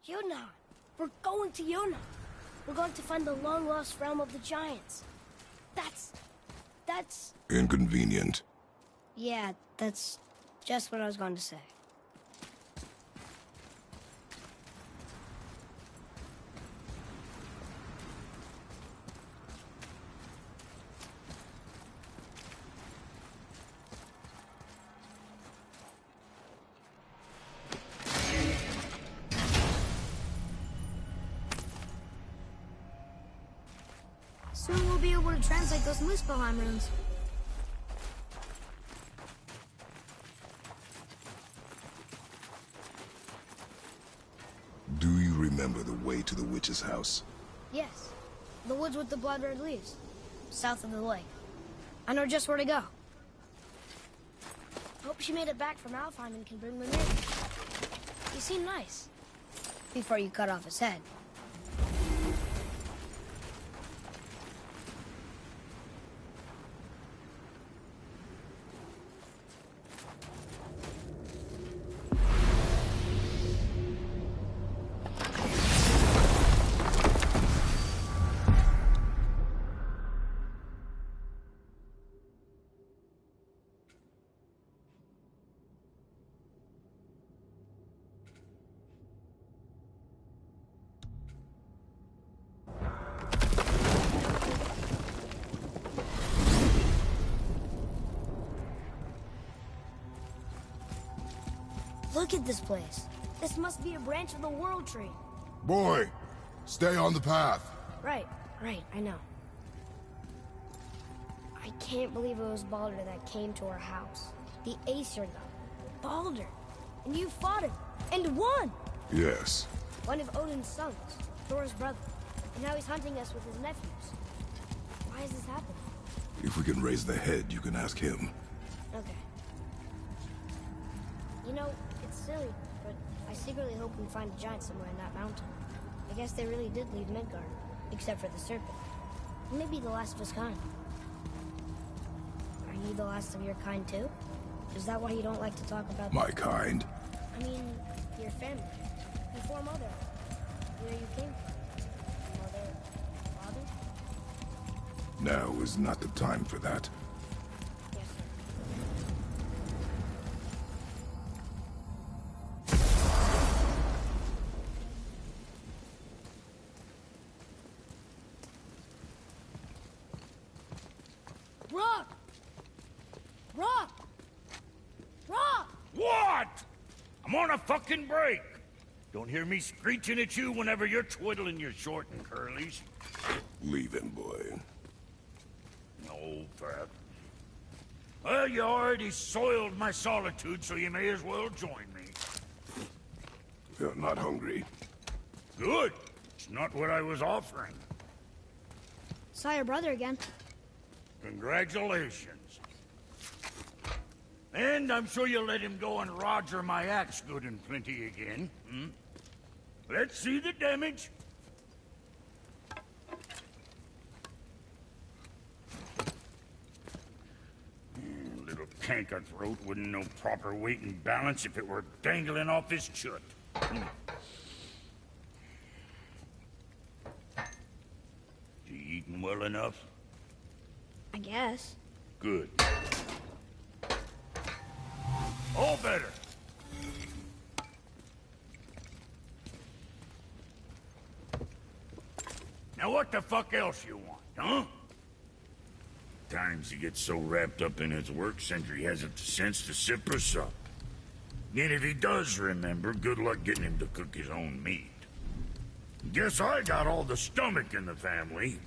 Yunnan! We're going to Yunnan! We're going to find the long-lost realm of the Giants. That's... Inconvenient. Yeah, that's just what I was going to say. Soon we'll be able to translate those Muspelheim runes. Do you remember the way to the witch's house? Yes. The woods with the blood-red leaves. South of the lake. I know just where to go. Hope she made it back from Alfheim and can bring them in. You seem nice. Before you cut off his head. Look at this place. This must be a branch of the World Tree. Boy, stay on the path. Right, I know. I can't believe it was Baldur that came to our house. The Aesir god. Baldur. And you fought him. And won! Yes. One of Odin's sons. Thor's brother. And now he's hunting us with his nephews. Why is this happening? If we can raise the head, you can ask him. Okay. You know, it's silly, but I secretly hope we find a giant somewhere in that mountain. I guess they really did leave Midgard, except for the serpent. Maybe the last of his kind. Are you the last of your kind too? Is that why you don't like to talk about... My kind? I mean, your family. Before Mother. Where you came from. Mother... Father? Now is not the time for that. Yes, sir. Rock! Rock! Rock! What? I'm on a fucking break. Don't hear me screeching at you whenever you're twiddling your short and curlies. Leave him, boy. No, Pat. Well, you already soiled my solitude, so you may as well join me. You're not hungry. Good. It's not what I was offering. Saw your brother again. Congratulations. And I'm sure you'll let him go and Roger my axe good and plenty again. Hmm? Let's see the damage. Little canker throat wouldn't know proper weight and balance if it were dangling off his chut. Hmm. You eating well enough? I guess. Good. All better. Now what the fuck else you want, huh? Times he gets so wrapped up in his work, Sentry hasn't the sense to sip or sup. And if he does remember, good luck getting him to cook his own meat. Guess I got all the stomach in the family.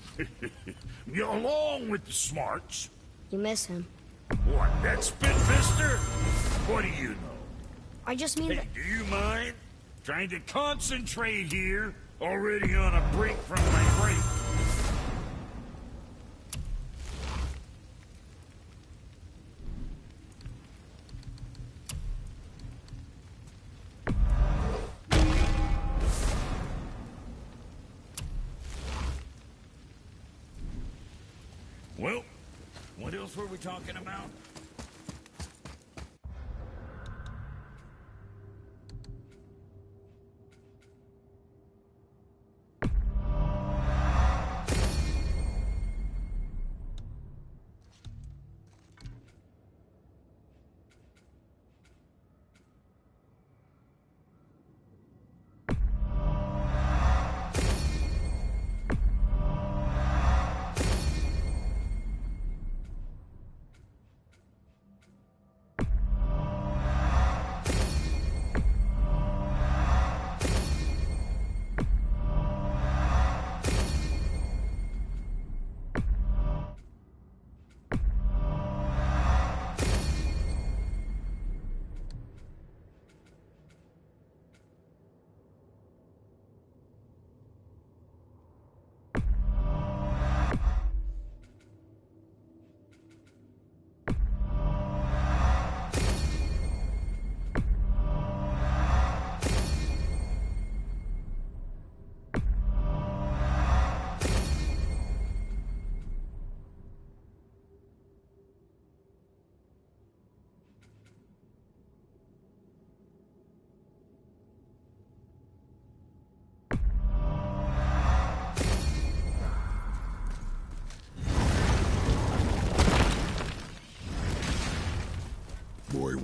Along with the smarts. You miss him. What, that Spitfister? What do you know? I just mean Hey, that... do you mind? Trying to concentrate here, already on a break from my break. Well, what else were we talking about?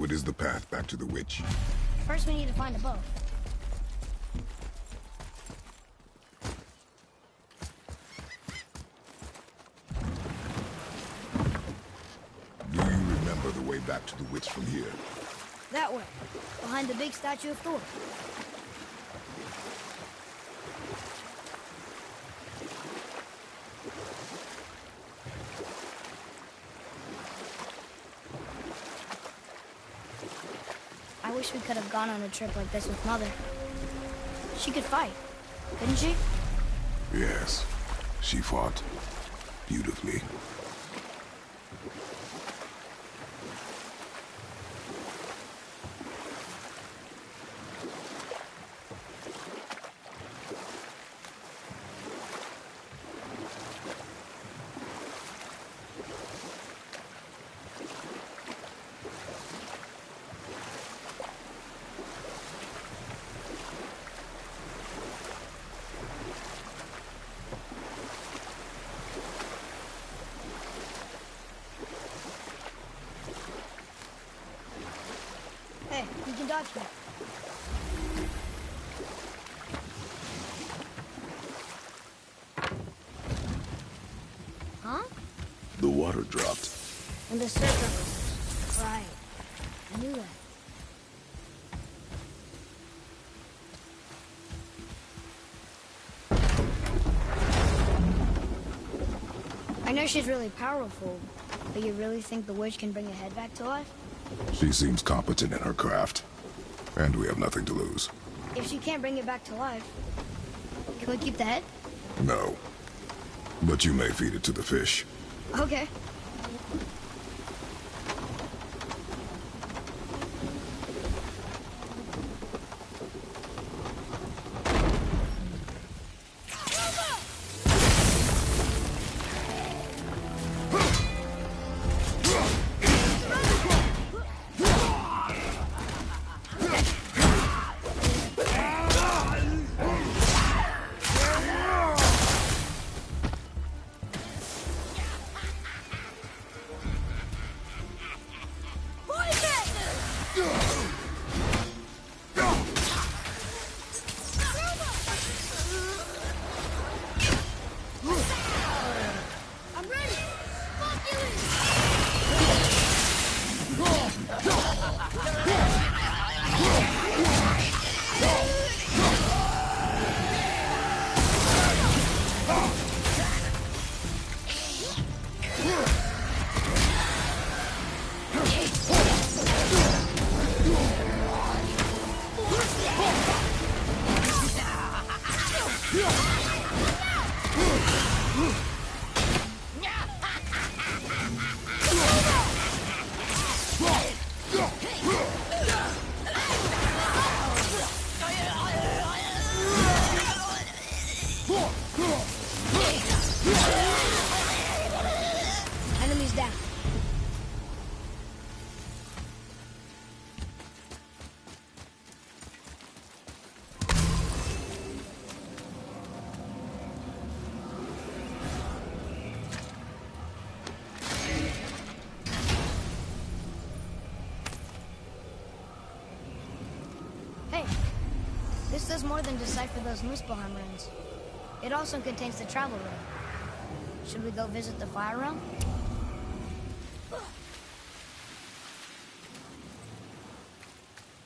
What is the path back to the witch? First, we need to find a bow. Do you remember the way back to the witch from here? That way, behind the big statue of Thor. I wish we could have gone on a trip like this with Mother. She could fight, couldn't she? Yes. She fought beautifully. Hey, you can dodge me. Huh? The water dropped. And the serpent. Right. I knew that. I know she's really powerful, but you really think the witch can bring a head back to life? She seems competent in her craft. And we have nothing to lose. If she can't bring it back to life, can we keep the head? No. But you may feed it to the fish. Okay. Enemies down. Hey, this does more than decipher those Muspelheim runes. It also contains the travel rune. Should we go visit the fire realm?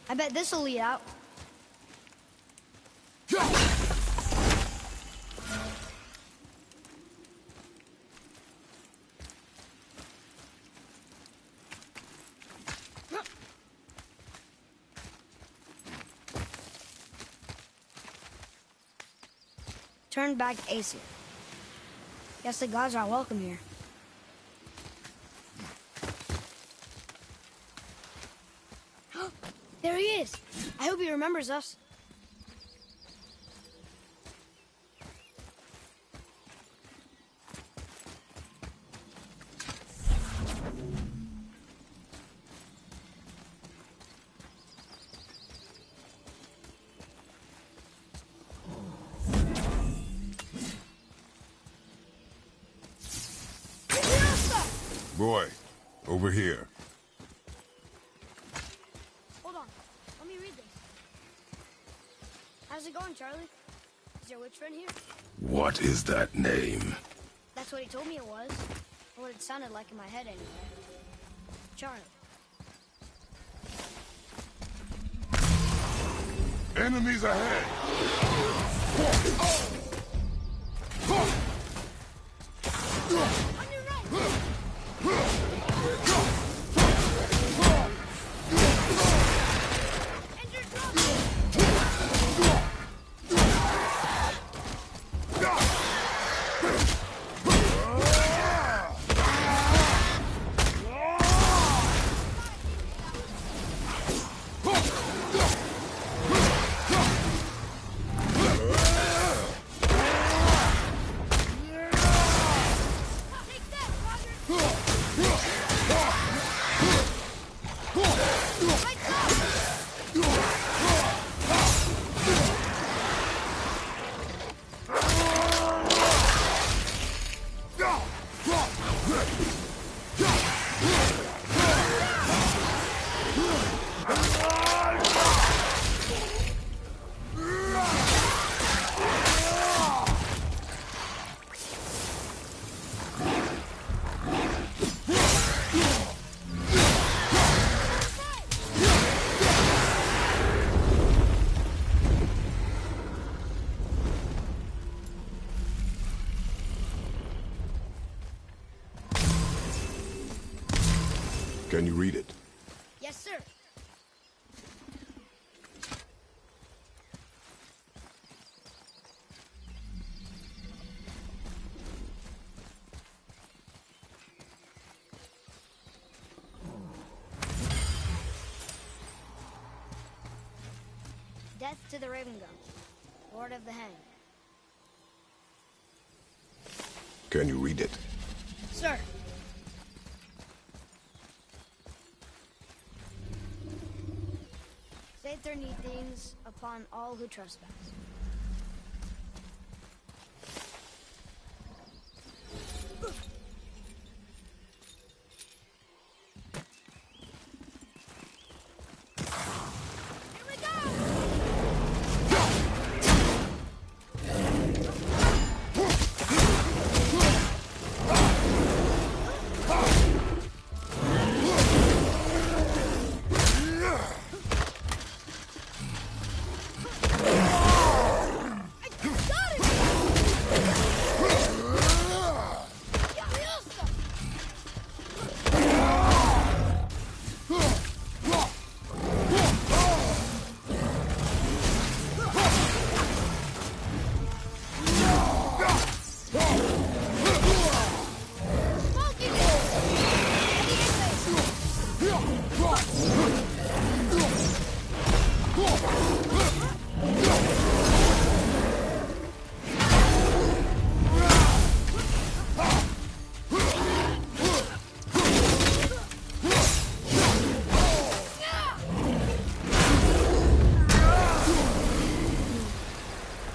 I bet this'll lead out. Turn back Aesir. Guess the gods are welcome here. There he is! I hope he remembers us. Boy, over here. Is your witch friend here? What is that name? That's what he told me it was. Or what it sounded like in my head anyway. Charlie. Enemies ahead! On your right! And you're dropping! Take that, Roger! Lights up! Can you read it? Yes, sir. Death to the Raven Guard, Lord of the Hang. Can you read it? Sir. Say their need things upon all who trespass. Here we go!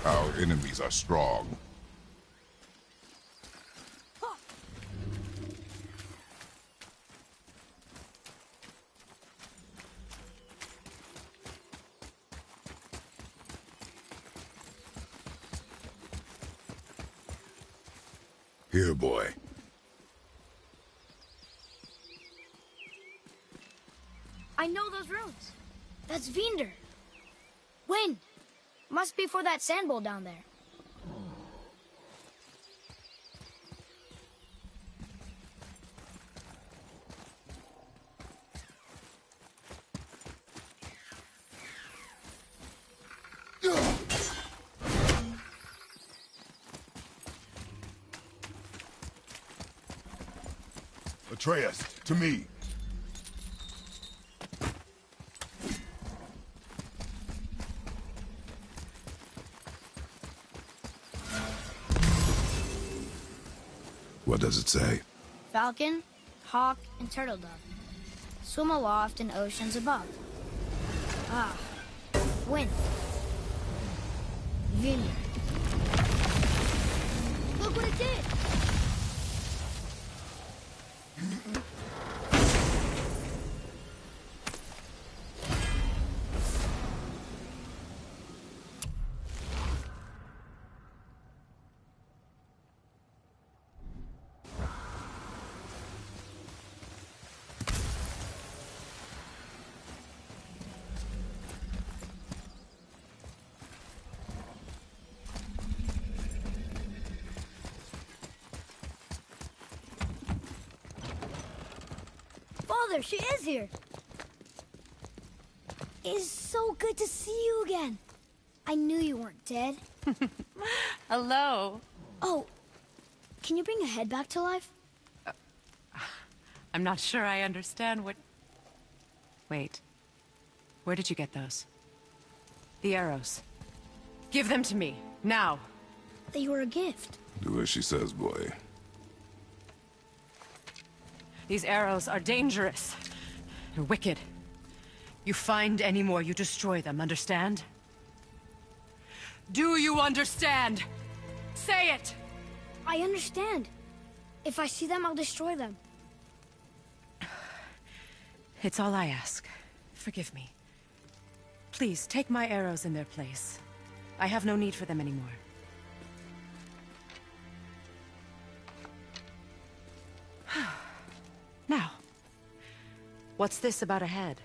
Our enemies are strong. Here, boy. I know those roads. That's Vinder. Wind. Must be for that sand bowl down there. Atreus, to me. What does it say? Falcon, hawk, and turtle dove. Swim aloft in oceans above. Ah, wind. Vineyard. Look what it did! there she is here. It's so good to see you again. I knew you weren't dead. Hello. Oh, can you bring a head back to life? I'm not sure I understand what... Wait. Where did you get those? The arrows. Give them to me, now. They were a gift. Do as she says, boy. These arrows are dangerous. They're wicked. You find any more, you destroy them, understand? Do you understand? Say it! I understand. If I see them, I'll destroy them. It's all I ask. Forgive me. Please, take my arrows in their place. I have no need for them anymore. Now, what's this about a head?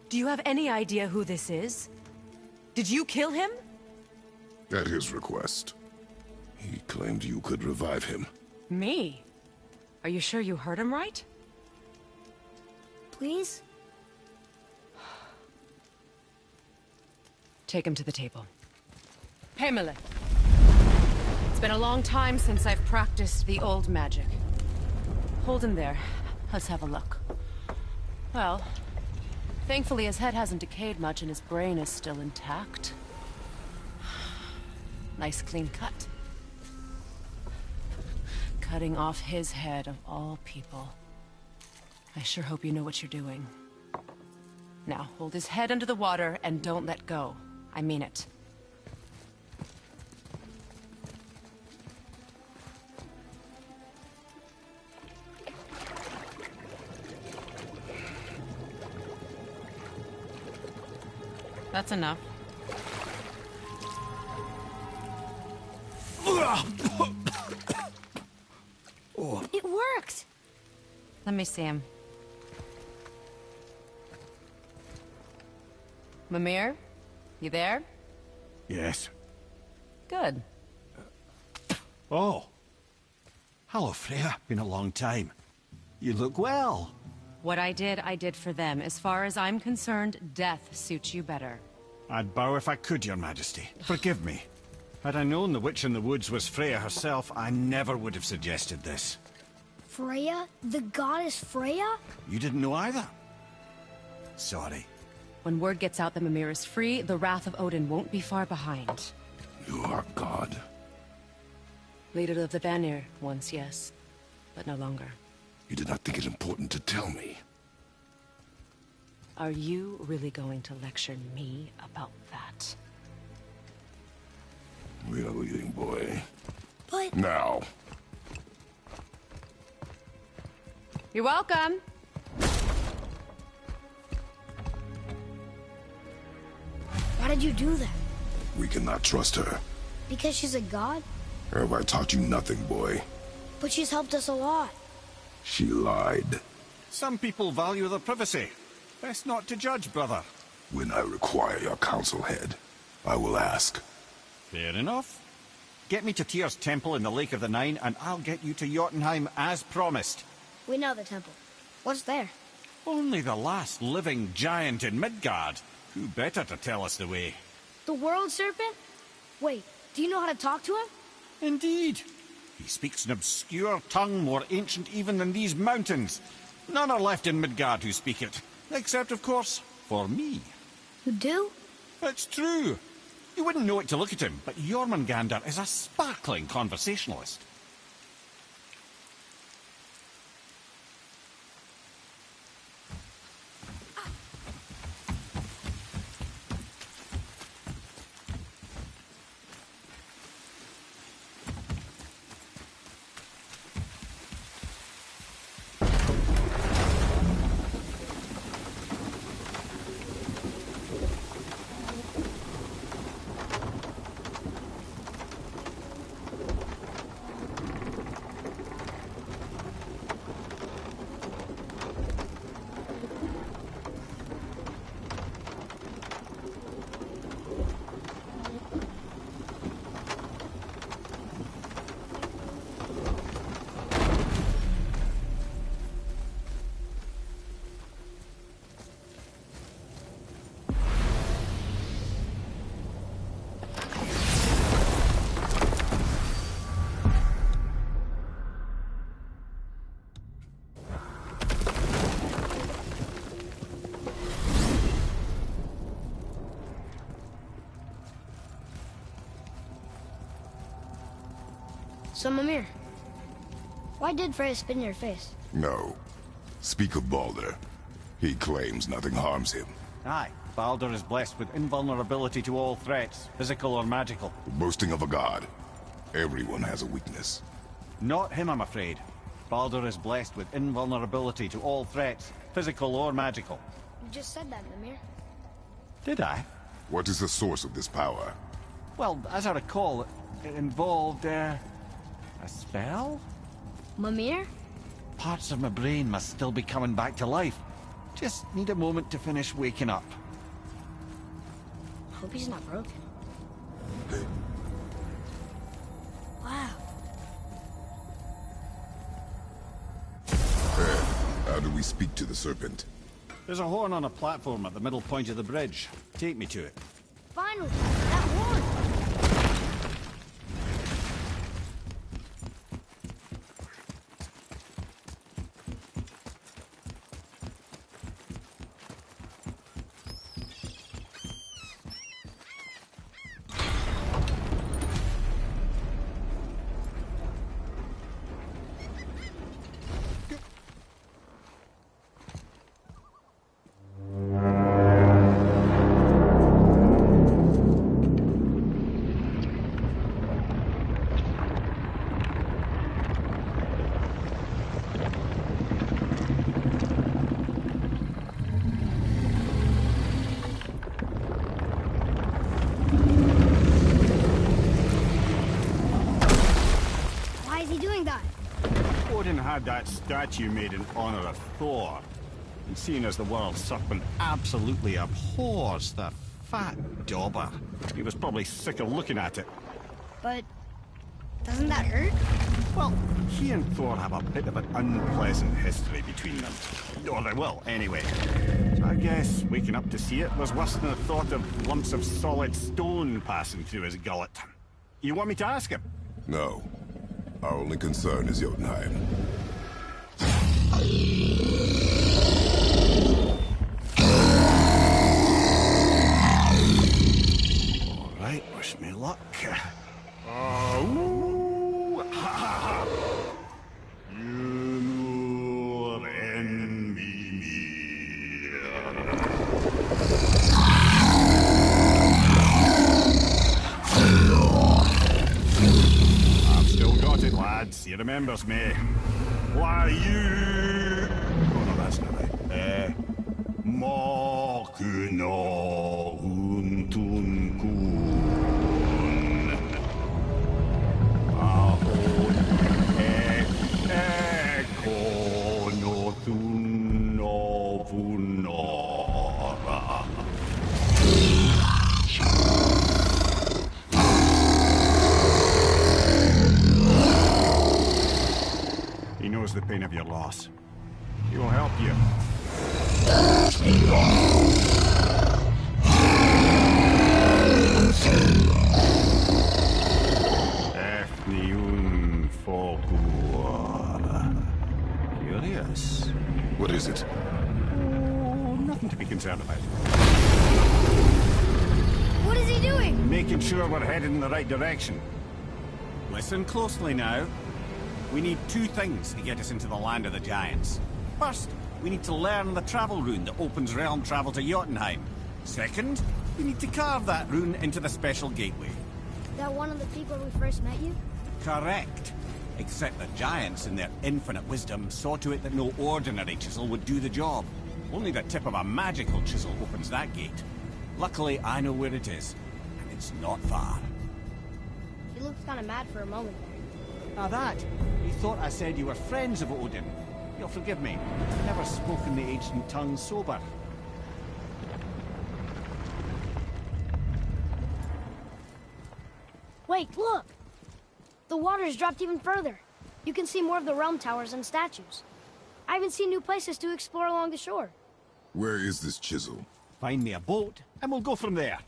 Do you have any idea who this is? Did you kill him? At his request. He claimed you could revive him. Me? Are you sure you heard him right? Please? Take him to the table. Himalith. It's been a long time since I've practiced the old magic. Hold him there. Let's have a look. Well, thankfully his head hasn't decayed much and his brain is still intact. Nice clean cut. Cutting off his head of all people. I sure hope you know what you're doing. Now, hold his head under the water and don't let go. I mean it. That's enough. It worked! Let me see him. Mimir? You there? Yes. Good. Oh. Hello, Freya. Been a long time. You look well. What I did for them. As far as I'm concerned, death suits you better. I'd bow if I could, Your Majesty. Forgive me. Had I known the witch in the woods was Freya herself, I never would have suggested this. Freya? The goddess Freya? You didn't know either? Sorry. When word gets out that Mimir is free, the wrath of Odin won't be far behind. You are God. Leader of the Vanir, once, yes. But no longer. You did not think it important to tell me. Are you really going to lecture me about that? We are leaving, boy. But... Now. You're welcome! Why did you do that? We cannot trust her. Because she's a god? Have I taught you nothing, boy? But she's helped us a lot. She lied. Some people value their privacy. Best not to judge, brother. When I require your council head, I will ask. Fair enough. Get me to Tyr's temple in the Lake of the Nine, and I'll get you to Jotunheim as promised. We know the temple. What's there? Only the last living giant in Midgard. Who better to tell us the way? The World Serpent? Wait, do you know how to talk to him? Indeed. He speaks an obscure tongue more ancient even than these mountains. None are left in Midgard who speak it. Except, of course, for me. You do? It's true. You wouldn't know it to look at him, but Jormungandr is a sparkling conversationalist. So, Mimir, why did Freya spit in your face? No. Speak of Baldur. He claims nothing harms him. Aye, Baldur is blessed with invulnerability to all threats, physical or magical. Boasting of a god. Everyone has a weakness. Not him, I'm afraid. Baldur is blessed with invulnerability to all threats, physical or magical. You just said that, Mimir. Did I? What is the source of this power? Well, as I recall, it involved, a spell? Mimir? Parts of my brain must still be coming back to life. Just need a moment to finish waking up. Hope he's not broken. Wow. How do we speak to the serpent? There's a horn on a platform at the middle point of the bridge. Take me to it. Finally, that horn! Why is he doing that? Odin had that statue made in honor of Thor. And seeing as the world serpent absolutely abhors the fat dauber, he was probably sick of looking at it. But doesn't that hurt? Well, he and Thor have a bit of an unpleasant history between them. Or they will, anyway. So I guess waking up to see it was worse than the thought of lumps of solid stone passing through his gullet. You want me to ask him? No. Our only concern is Jotunheim. All right, wish me luck. Ooh, ha, ha, ha. You envy me. I've still got it, lads. He remembers me. Why you? Oh no, that's not right. Mokuno untun kun. Ahon eko no thun no vunora. He knows the pain of your loss. He will help you. Efniun Fogur. Curious. What is it? Oh, nothing to be concerned about. What is he doing? Making sure we're headed in the right direction. Listen closely now. We need two things to get us into the land of the giants. First, we need to learn the travel rune that opens realm travel to Jotunheim. Second, we need to carve that rune into the special gateway. That one of the people we first met you? Correct. Except the giants, in their infinite wisdom, saw to it that no ordinary chisel would do the job. Only the tip of a magical chisel opens that gate. Luckily, I know where it is, and it's not far. He looked kind of mad for a moment there. Now that, you thought I said you were friends of Odin. You'll forgive me. I've never spoken the ancient tongue sober. Wait, look! The water's dropped even further. You can see more of the realm towers and statues. I even see new places to explore along the shore. Where is this chisel? Find me a boat, and we'll go from there.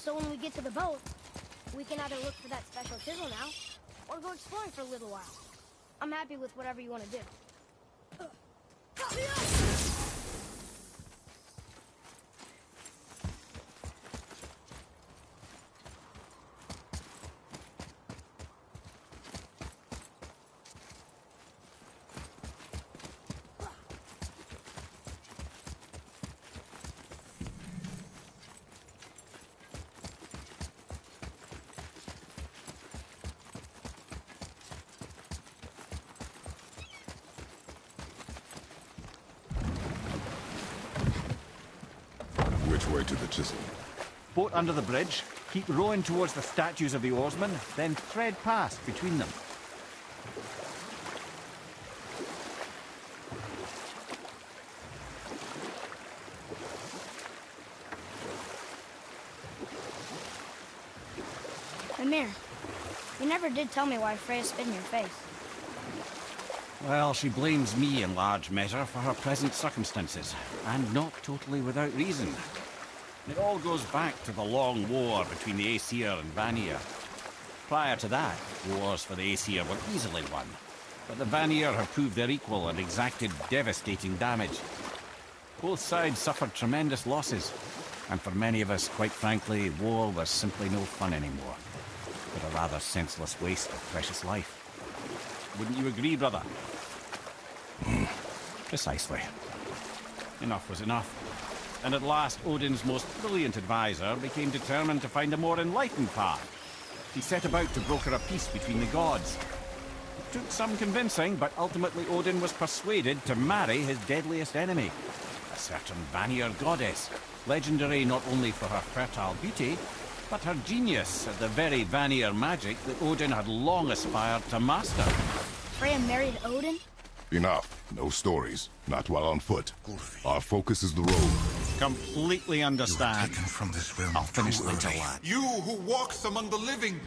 So when we get to the boat, we can either look for that special chisel now, or go exploring for a little while. I'm happy with whatever you want to do. Which way to the chisel? Boat under the bridge, keep rowing towards the statues of the oarsmen, then thread past between them. Mimir, you never did tell me why Freya spit in your face. Well, she blames me in large measure for her present circumstances, and not totally without reason. It all goes back to the long war between the Aesir and Vanir. Prior to that, wars for the Aesir were easily won, but the Vanir have proved their equal and exacted devastating damage. Both sides suffered tremendous losses, and for many of us, quite frankly, war was simply no fun anymore, but a rather senseless waste of precious life. Wouldn't you agree, brother? Precisely. Enough was enough. And at last, Odin's most brilliant advisor became determined to find a more enlightened path. He set about to broker a peace between the gods. It took some convincing, but ultimately Odin was persuaded to marry his deadliest enemy, a certain Vanir goddess, legendary not only for her fertile beauty, but her genius at the very Vanir magic that Odin had long aspired to master. Freya married Odin? Enough. No stories. Not while on foot. Our focus is the road. Completely understand. Taken from this realm I'll finish too later, early. lad. You who walks among the living,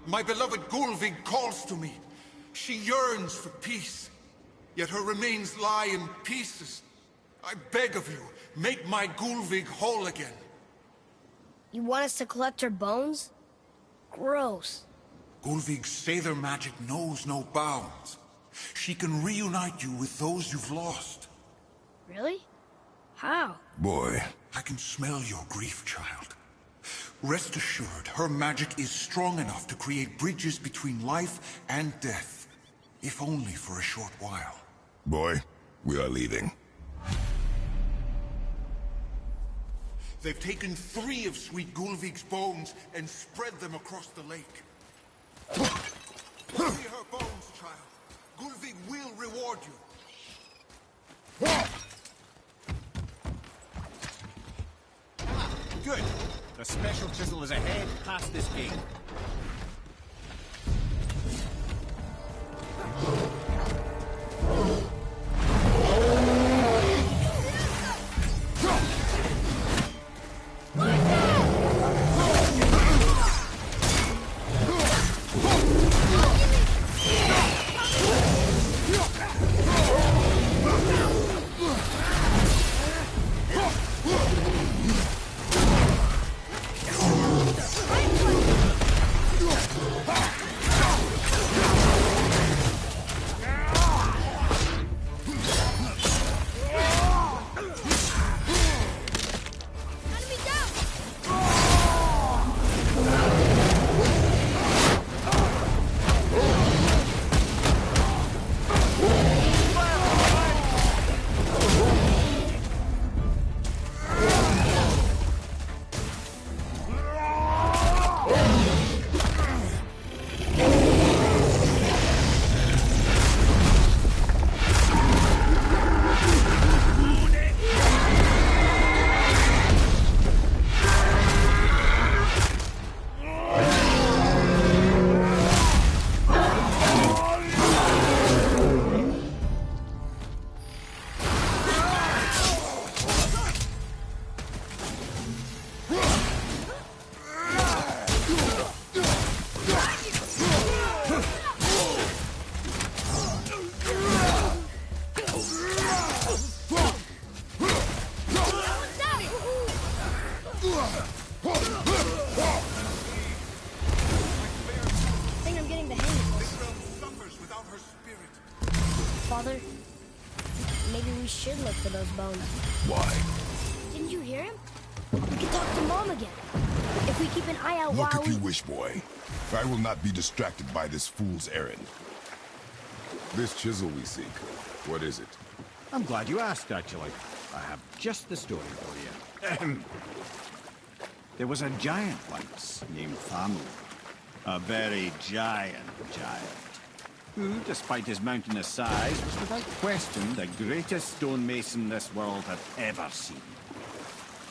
my beloved Gulvig calls to me. She yearns for peace, yet her remains lie in pieces. I beg of you, make my Gulvig whole again. You want us to collect her bones? Gross. Gulvig's Seidr magic knows no bounds. She can reunite you with those you've lost. Really? How? Boy. I can smell your grief, child. Rest assured, her magic is strong enough to create bridges between life and death. If only for a short while. Boy, we are leaving. They've taken 3 of Sweet Gulvig's bones and spread them across the lake. Bury her bones, child. Gulvig will reward you. Good. The special chisel is ahead past this gate. her spirit. Father, maybe we should look for those bones. Why? Didn't you hear him? We could talk to Mom again. If we keep an eye out Look while if you wish, boy. I will not be distracted by this fool's errand. This chisel we seek, what is it? I'm glad you asked, actually. I have just the story for you. There was a giant once named Thamur. A very giant, who, despite his mountainous size, was without question the greatest stonemason this world had ever seen.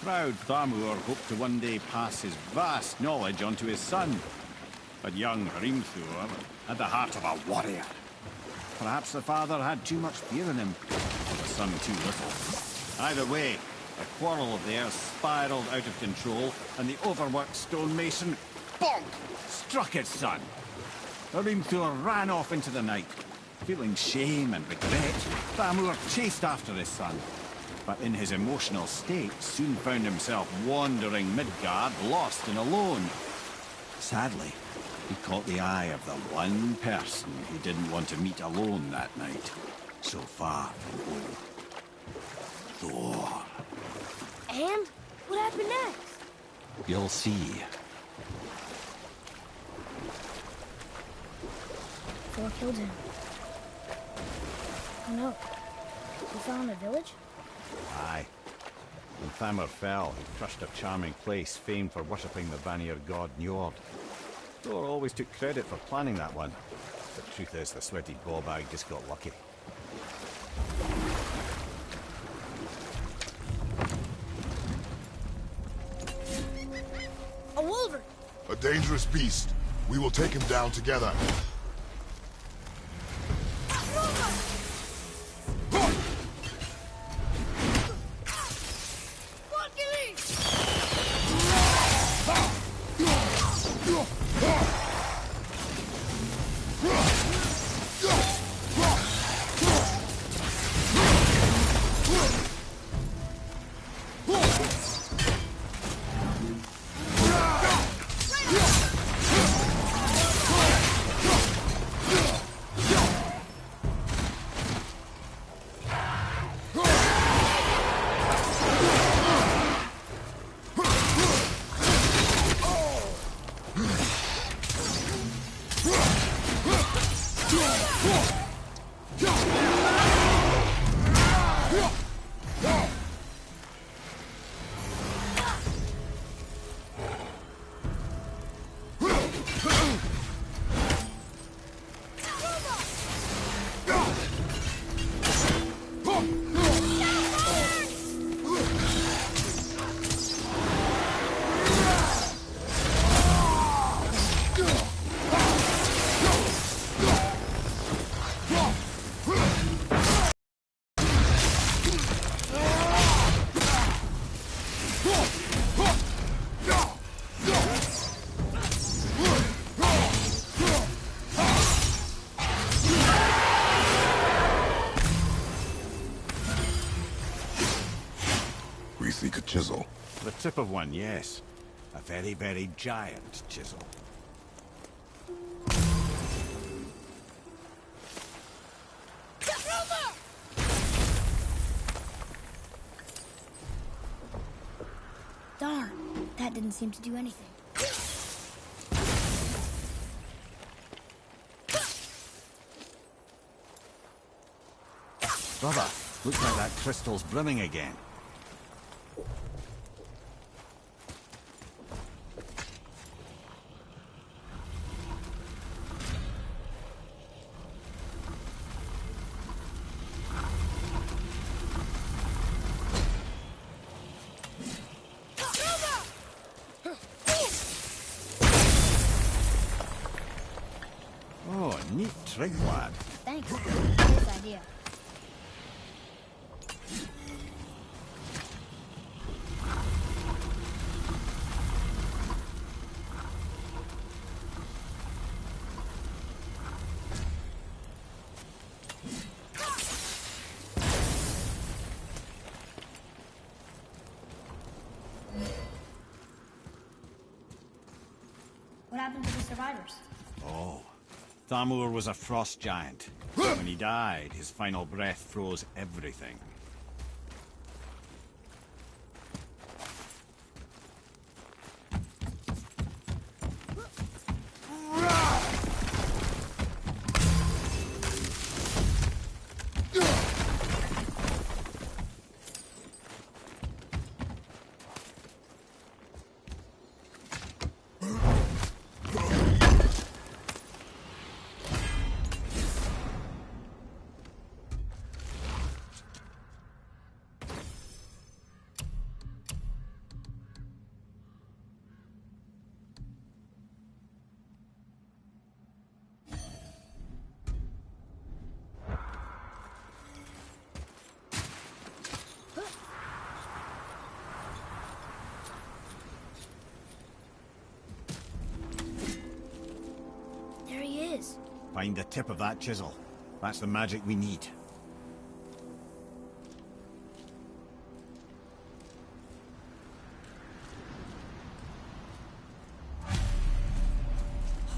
Proud Thamur hoped to one day pass his vast knowledge on to his son. But young Hrimthur had the heart of a warrior. Perhaps the father had too much fear in him, or the son too little. Either way, a quarrel of theirs spiraled out of control, and the overworked stonemason, bonk, struck his son. Hrimthur ran off into the night. Feeling shame and regret, Thamur chased after his son. But in his emotional state, soon found himself wandering Midgard, lost and alone. Sadly, he caught the eye of the one person he didn't want to meet alone that night. So far from home. Thor. And what happened next? You'll see. Thor killed him. Oh no. He fell in a village? Aye. When Thamur fell, he crushed a charming place famed for worshipping the Vanir god Njord. Thor always took credit for planning that one. The truth is, the sweaty ballbag just got lucky. A wolverine! A dangerous beast. We will take him down together. We seek a chisel. The tip of one, yes. A very, very giant chisel. Darn, that didn't seem to do anything. Brother, looks like that crystal's brimming again. Oh, neat trick, lad. Thanks. Good idea. What happened to the survivors? Oh, Thamur was a frost giant. When he died, his final breath froze everything. There he is. Find the tip of that chisel. That's the magic we need.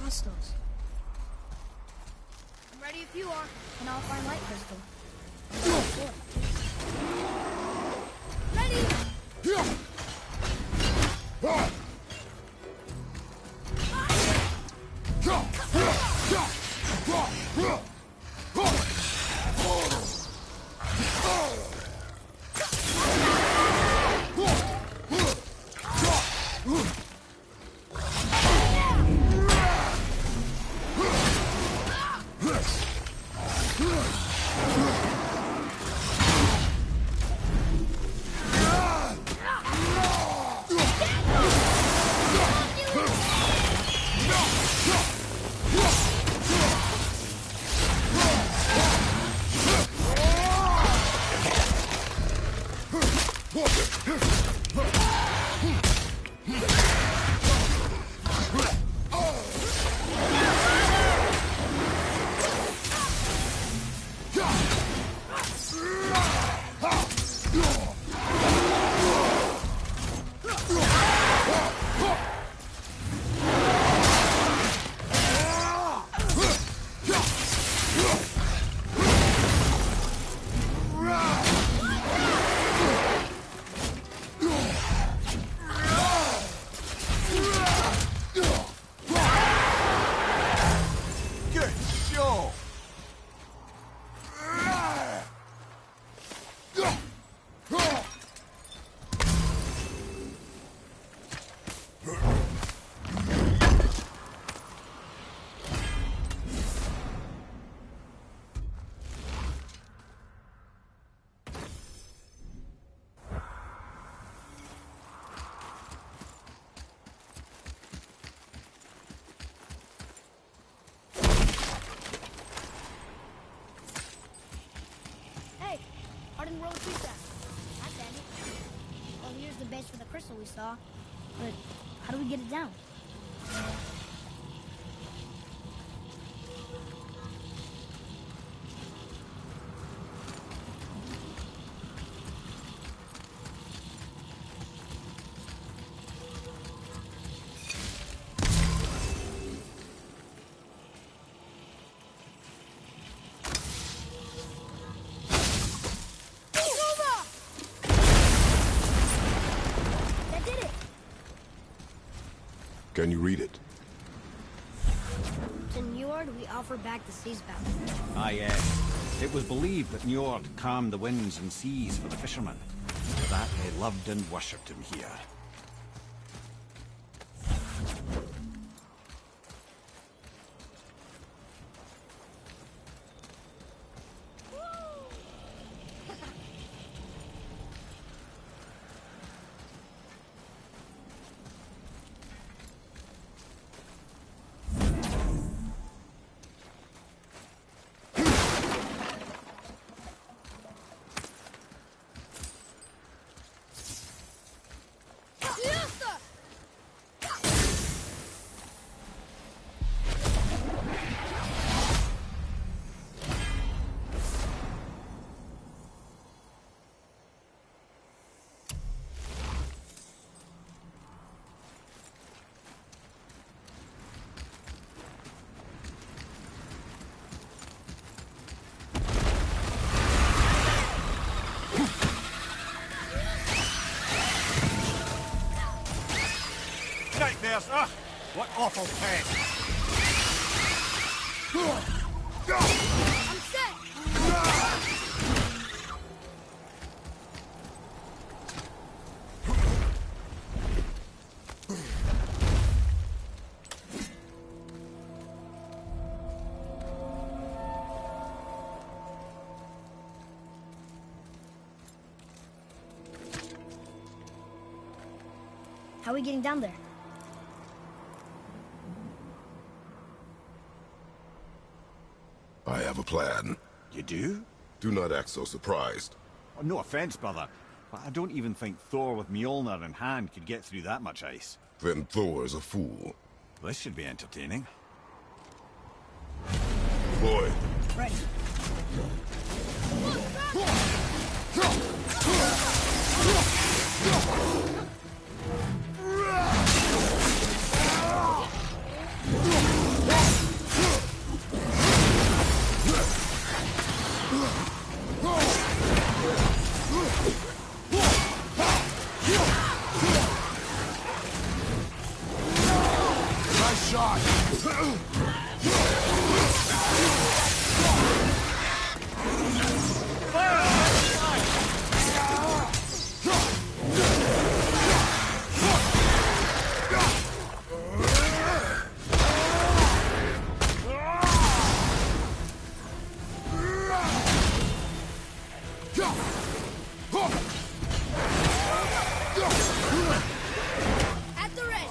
Hostiles. I'm ready if you are, and I'll find light crystal. Ready! Hardened road tree trap. That's handy. Well, here's the base for the crystal we saw. But how do we get it down? Can you read it? To Njord, we offer back the sea's bounty. Ah, yes. It was believed that Njord calmed the winds and seas for the fishermen. For that, they loved and worshipped him here. vampires! Ugh! What awful pest! I'm set! How are we getting down there? I have a plan. You do? Do not act so surprised. Oh, no offense, brother, but I don't even think Thor with Mjolnir in hand could get through that much ice. Then Thor is a fool. This should be entertaining. Boy, Ready. nice shot! At the ready!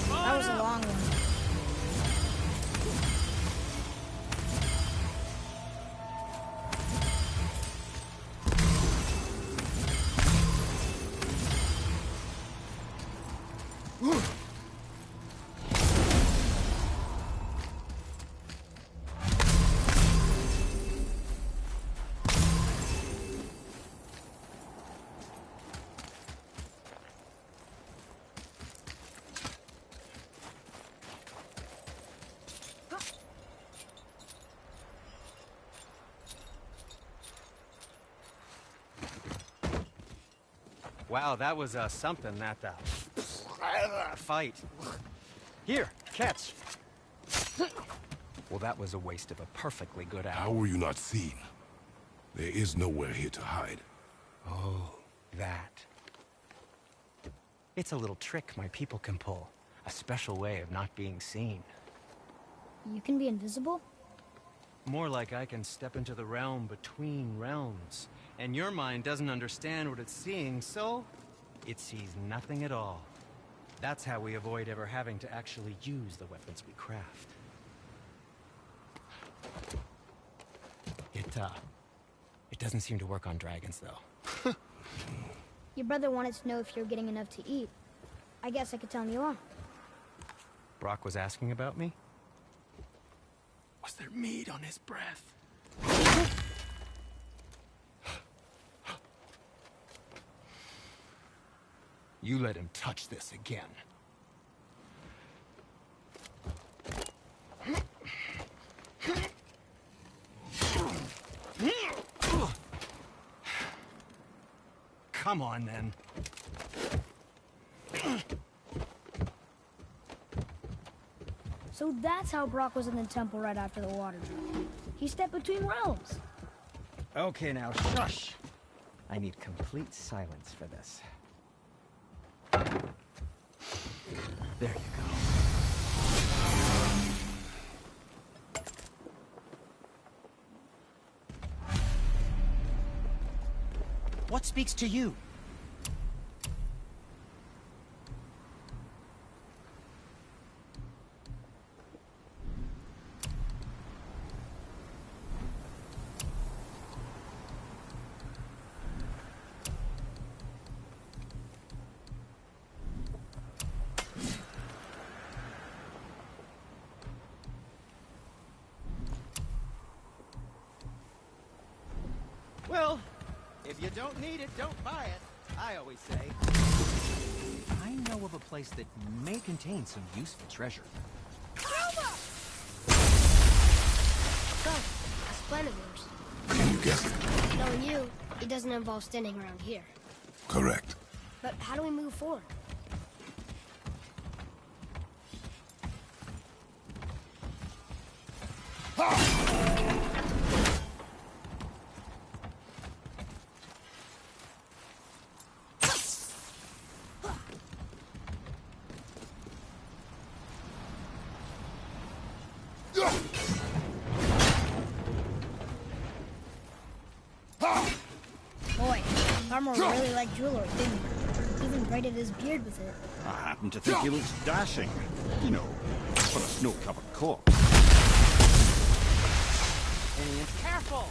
That was a long one. Wow, that was something, that fight. Here, catch. Well, that was a waste of a perfectly good How hour. were you not seen? There is nowhere here to hide. Oh, that. It's a little trick my people can pull. A special way of not being seen. You can be invisible? More like I can step into the realm between realms. And your mind doesn't understand what it's seeing, so it sees nothing at all. That's how we avoid ever having to actually use the weapons we craft. It doesn't seem to work on dragons, though. Your brother wanted to know if you're getting enough to eat. I guess I could tell him you are. Brock was asking about me? Was there meat on his breath? You let him touch this again. Come on, then. So that's how Brock was in the temple right after the water drop. He stepped between realms. Okay, now, shush! I need complete silence for this. There you go. What speaks to you? Well, if you don't need it, don't buy it, I always say. I know of a place that may contain some useful treasure. Go! That's a plan of yours. Can you guess it? Knowing you, it doesn't involve standing around here. Correct. But how do we move forward? Boy, Farmer really liked jewelry, didn't he? Even braided his beard with it. I happen to think he looks dashing. You know, for a snow-covered corpse. Careful!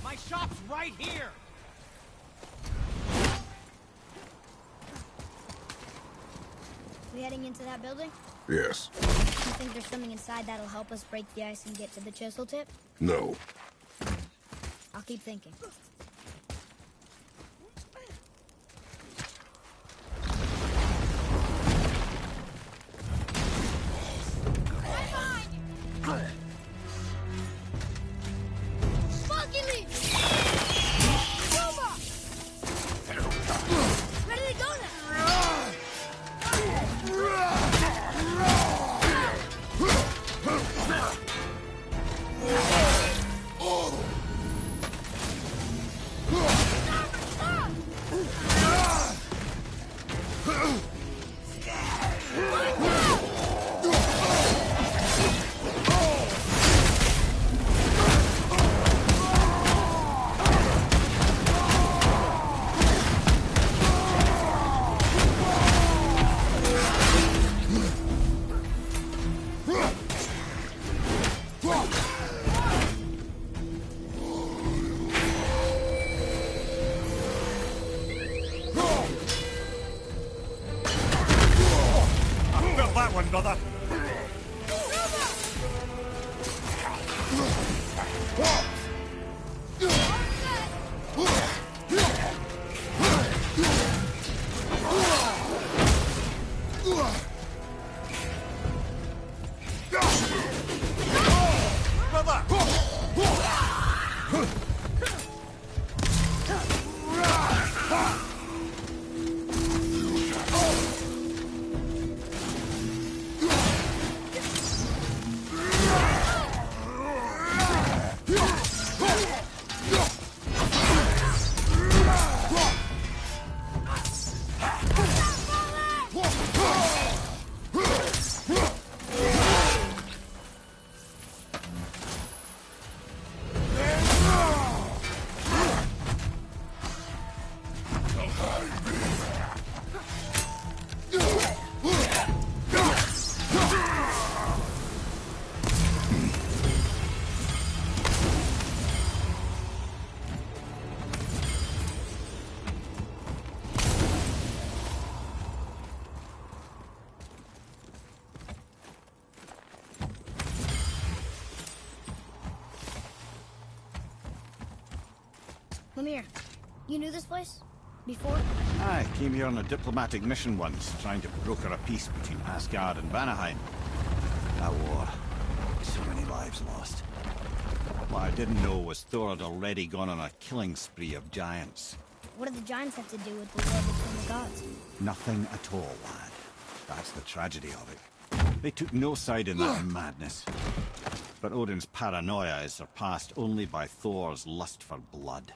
My shop's right here! We heading into that building? Yes. You think there's something inside that'll help us break the ice and get to the chisel tip? No. I'll keep thinking. Smoky leaf! Silver! Where do they go now? Got that one, brother. Mimir, you knew this place? Before? I came here on a diplomatic mission once, trying to broker a peace between Asgard and Vanaheim. That war. So many lives lost. What I didn't know was Thor had already gone on a killing spree of giants. What do the giants have to do with the war between the gods? Nothing at all, lad. That's the tragedy of it. They took no side in that madness. But Odin's paranoia is surpassed only by Thor's lust for blood.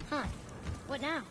Huh. What now?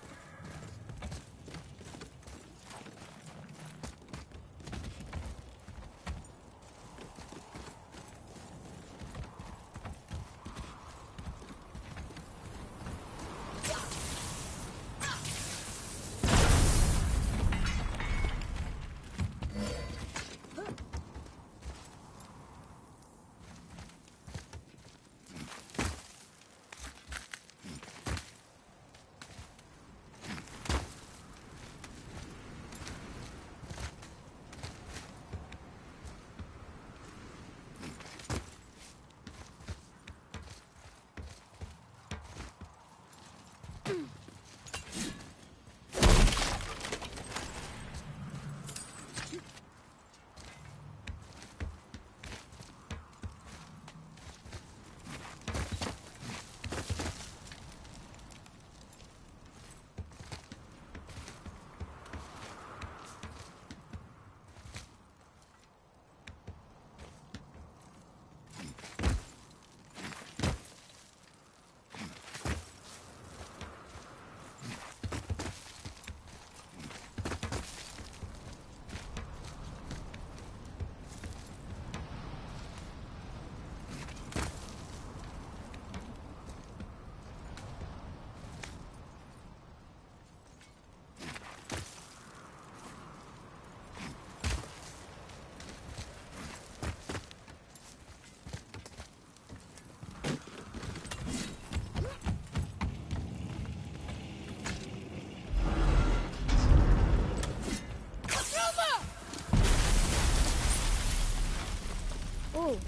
Ooh,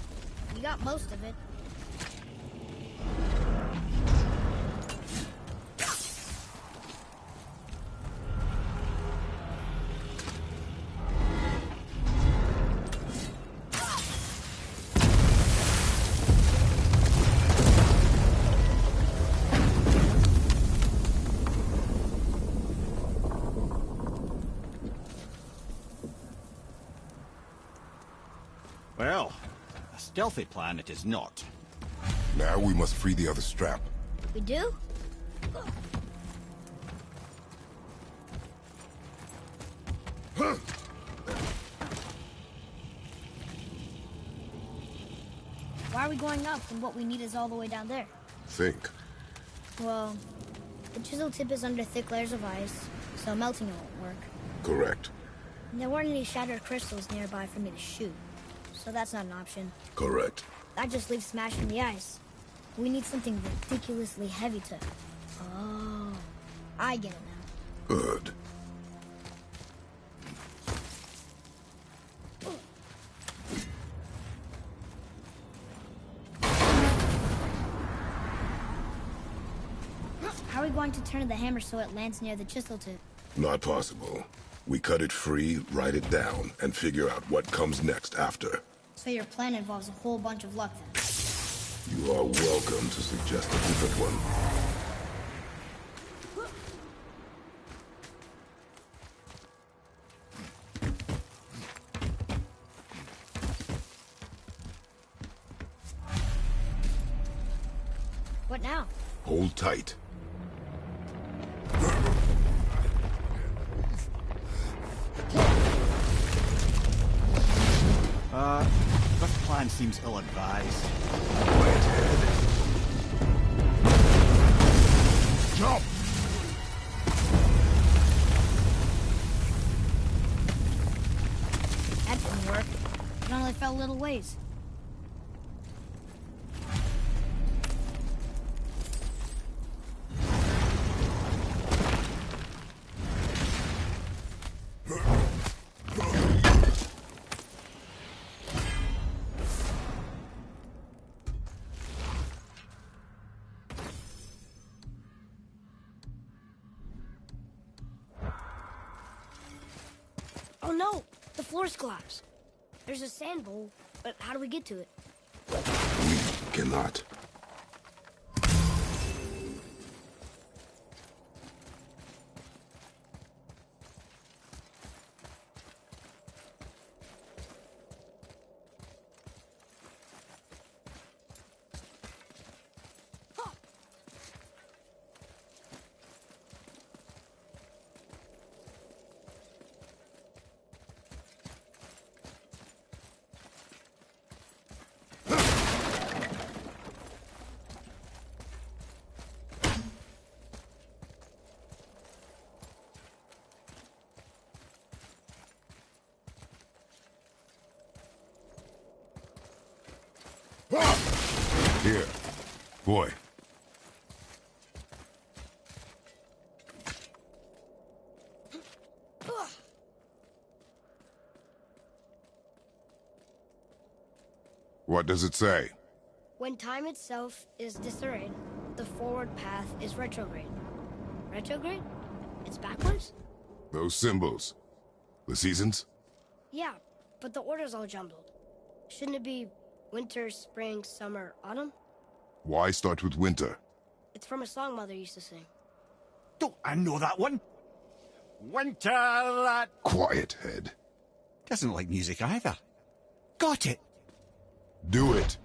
you got most of it. Well, a stealthy plan it is not. Now we must free the other strap. We do? Why are we going up when what we need is all the way down there? Think. Well, the chisel tip is under thick layers of ice, so melting it won't work. Correct. And there weren't any shattered crystals nearby for me to shoot, so that's not an option. Correct. That just leaves smashing the ice. We need something ridiculously heavy to... Oh, I get it now. Good. How are we going to turn the hammer so it lands near the chisel tip? Not possible. We cut it free, write it down, and figure out what comes next after. So your plan involves a whole bunch of luck then? You are welcome to suggest a different one. What now? Hold tight. This plan seems ill-advised. Quiet head. Jump! didn't work. It only fell a little ways. Oh no! The floor's collapsed. There's a sand bowl, but how do we get to it? We cannot. Here, boy. What does it say? When time itself is disarrayed, the forward path is retrograde. Retrograde? It's backwards? Those symbols. The seasons? Yeah, but the order's all jumbled. Shouldn't it be winter, spring, summer, autumn? Why start with winter? It's from a song Mother used to sing. Don't I know that one? Winter that... Quiet, head. Doesn't like music either. Got it. Do it.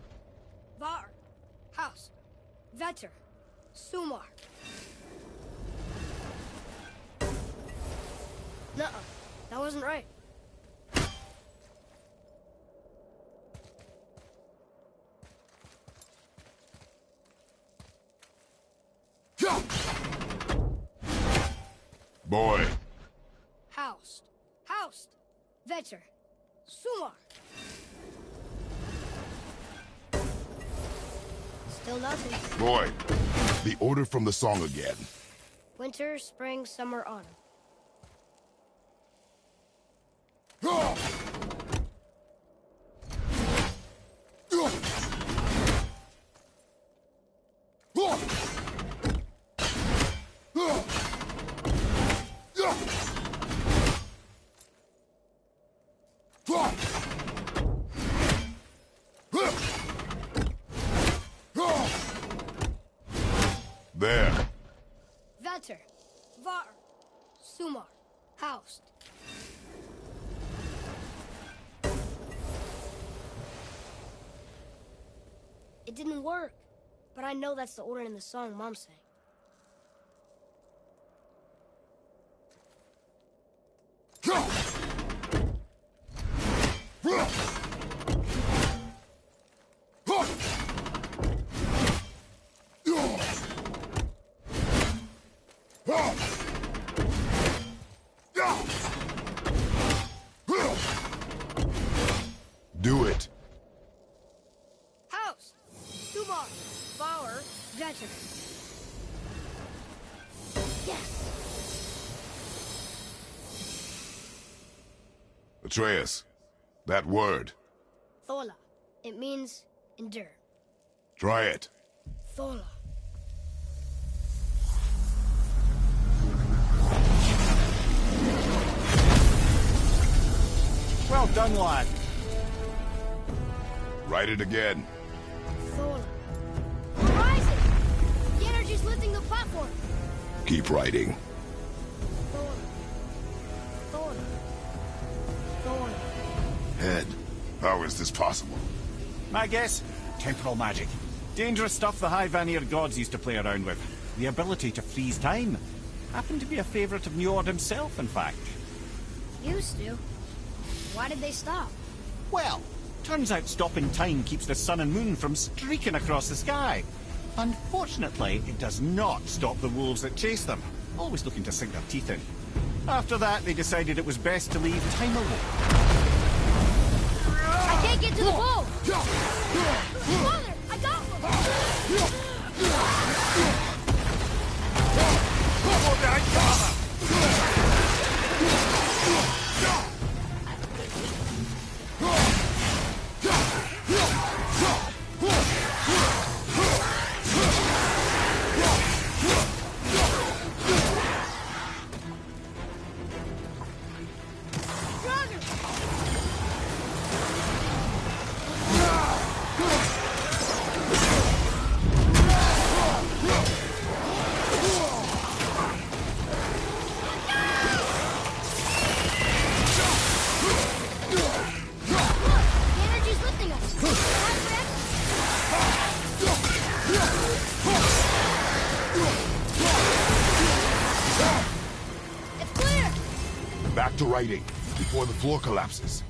Var, House, Vetter, Sumar. Nuh-uh, that wasn't right. Boy. Housed, Vetter, Sumar. Still nothing. Boy. The order from the song again. Winter, spring, summer, autumn. There. Vetter, Var, Sumar, Housed. It didn't work, but I know that's the order in the song Mom sang. Do it. House, Sumar, Bauer, Vetter. Yes! Atreus. That word. Thola. It means endure. Try it. Thola. Well done, lad. Write it again. Thola. We're rising! The energy's lifting the platform. Keep writing. Thola. Thola. Thola. Head. How is this possible? My guess? Temporal magic. Dangerous stuff the High Vanir gods used to play around with. The ability to freeze time. Happened to be a favourite of Njord himself, in fact. Used to. Why did they stop? Well, turns out stopping time keeps the sun and moon from streaking across the sky. Unfortunately, it does not stop the wolves that chase them, always looking to sink their teeth in. After that, they decided it was best to leave time alone. can't get to the bow! Father, I got Back to writing, before the floor collapses.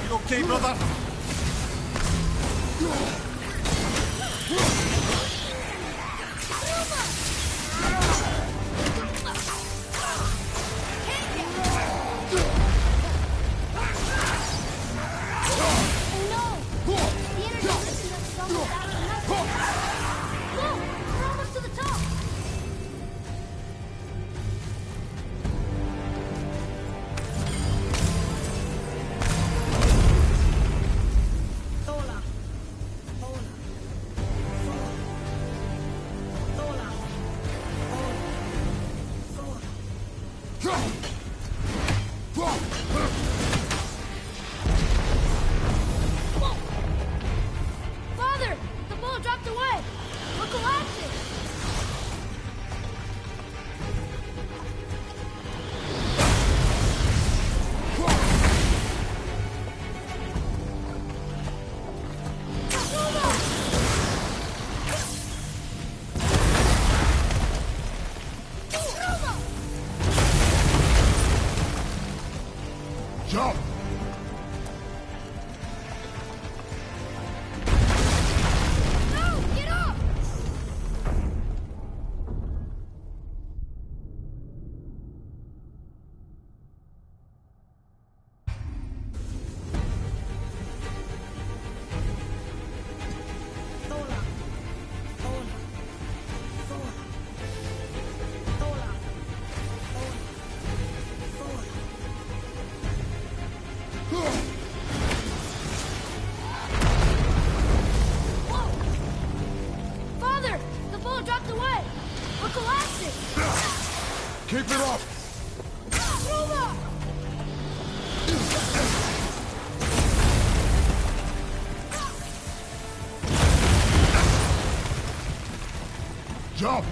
You okay, brother? Father! The boat dropped away! We're collapsing! Jump! No! Get up! Father! The boat dropped away! We're collapsing! Keep it up! Roma! Jump!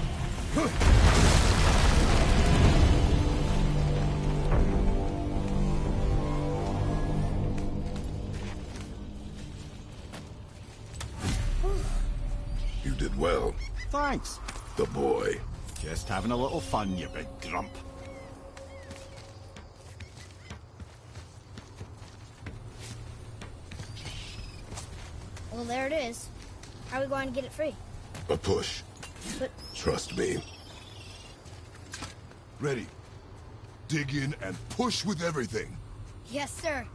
You did well, Thanks. the boy. Just having a little fun, you big grump. Well, there it is. How are we going to get it free? A push. But Trust me. Ready. Dig in and push with everything. yes, sir.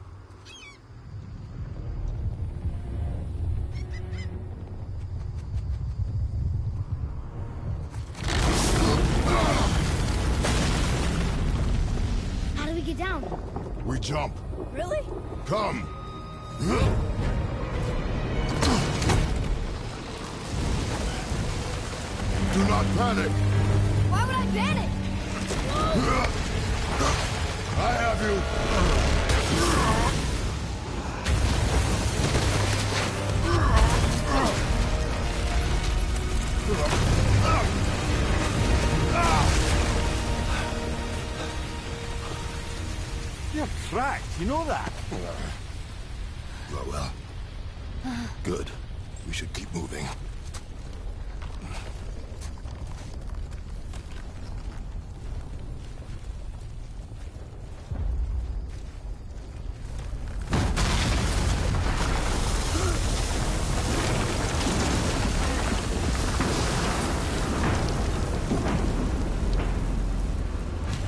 How do we get down? We jump. Really? Come. Do not panic. Why would I panic? I have you. You're cracked, you know that? Well. Good. We should keep moving.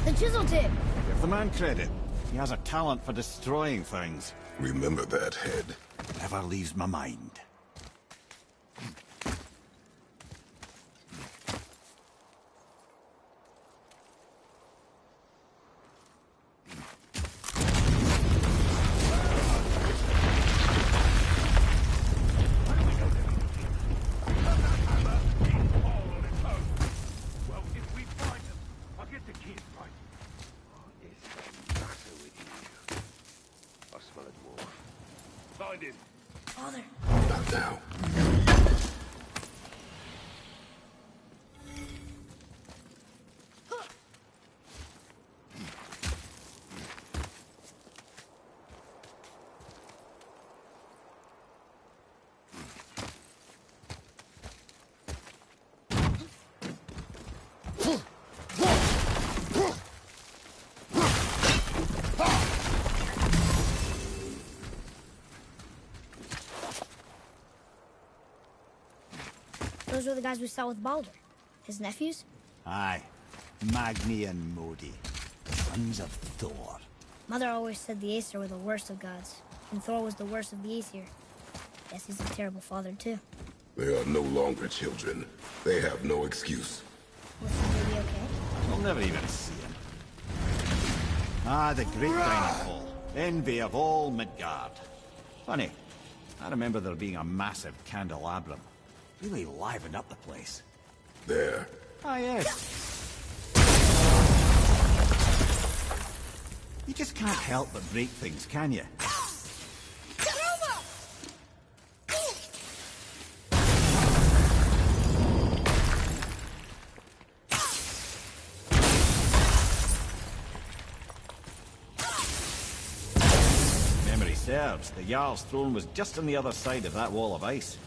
The chisel tip. Give the man credit. He has a talent for destroying things. Remember that, Head. Never leaves my mind. Well, if we find them, I'll get the kid right. What is the matter with you? I smell a dwarf. Find him. Father. Not now. Those were the guys we saw with Baldur. His nephews? Aye. Magni and Modi. Sons of Thor. Mother always said the Aesir were the worst of gods, and Thor was the worst of the Aesir. Guess he's a terrible father, too. They are no longer children. They have no excuse. Was the baby okay? We'll never even see him. Ah, the great dining hall. Envy of all Midgard. Funny, I remember there being a massive candelabrum. Really livened up the place. There. Ah, yes. You just can't help but break things, can you? Memory serves, the Jarl's throne was just on the other side of that wall of ice.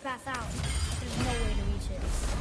path out, but there's no way to reach it.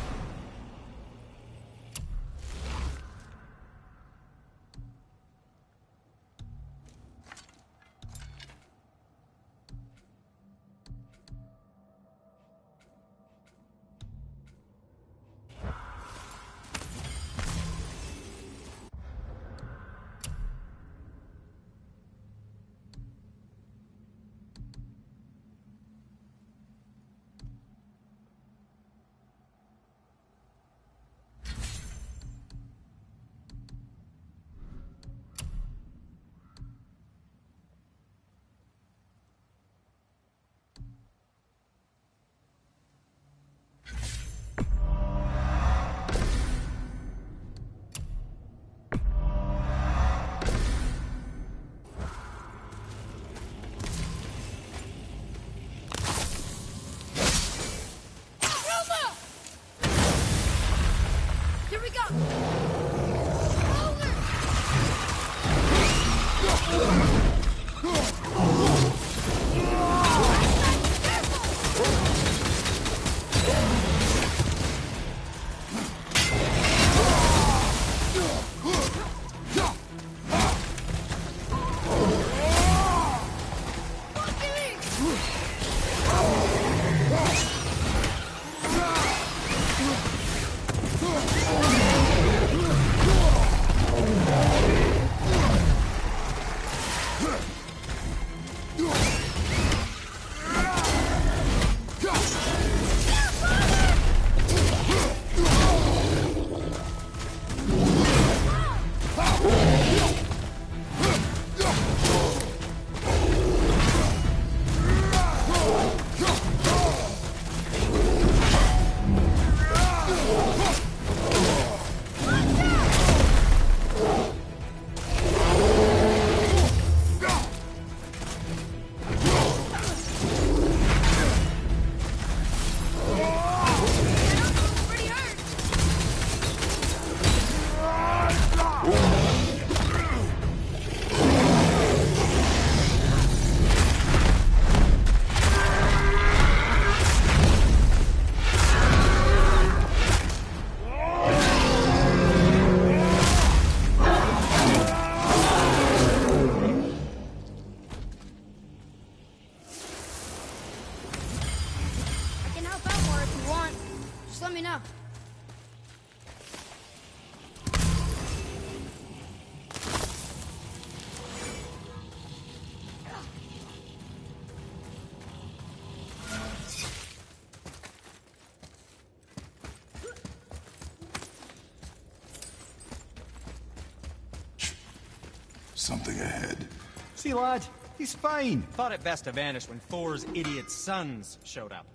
something ahead. See, lad, he's fine. Thought it best to vanish when Thor's idiot sons showed up.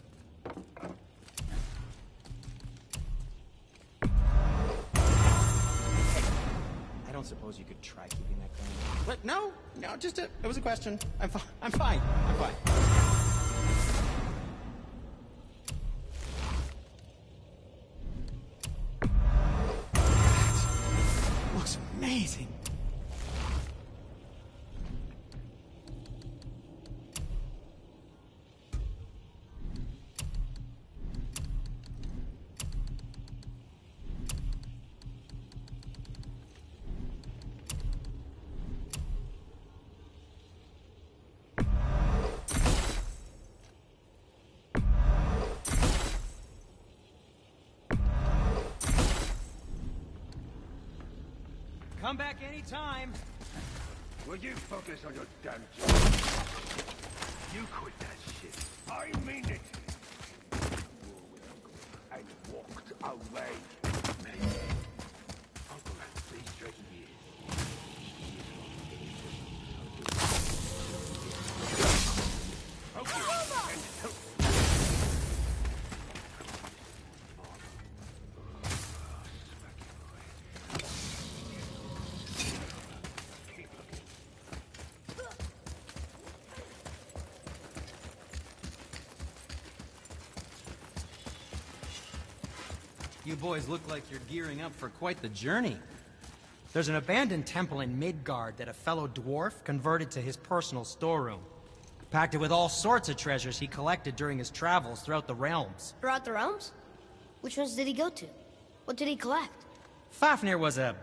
I don't suppose you could try keeping that going. What? No, just it was a question. I'm fine. That looks amazing. Come back anytime. Will you focus on your damn job? You quit that shit. I mean it. And walked away. Uncle, these dreaded years. You boys look like you're gearing up for quite the journey. There's an abandoned temple in Midgard that a fellow dwarf converted to his personal storeroom. Packed it with all sorts of treasures he collected during his travels throughout the realms. Throughout the realms? Which ones did he go to? What did he collect? Fafnir was a,